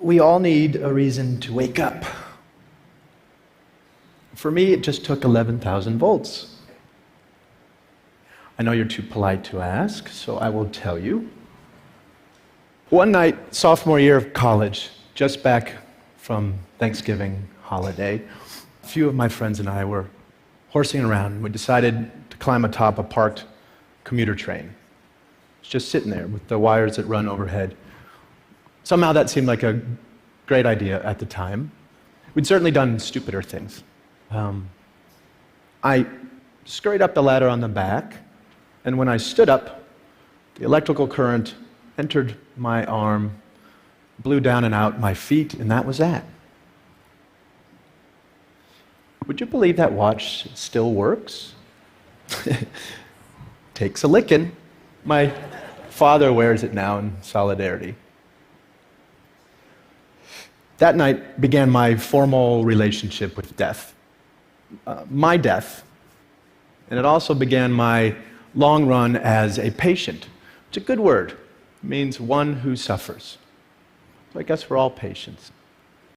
we all need a reason to wake up. For me, it just took 11,000 volts. I know you're too polite to ask, so I will tell you. One night, sophomore year of college, just back from Thanksgiving holiday, a few of my friends and I were horsing around, and we decided to climb atop a parked commuter train. It's just sitting there with the wires that run overhead. Somehow that seemed like a great idea at the time. We'd certainly done stupider things. I scurried up the ladder on the back, and when I stood up, the electrical current entered my arm, blew down and out my feet, and that was that. Would you believe that watch still works? Takes a licking. My father wears it now in solidarity. That night began my formal relationship with death. My death. And it also began my long run as a patient. It's a good word. It means one who suffers. So I guess we're all patients.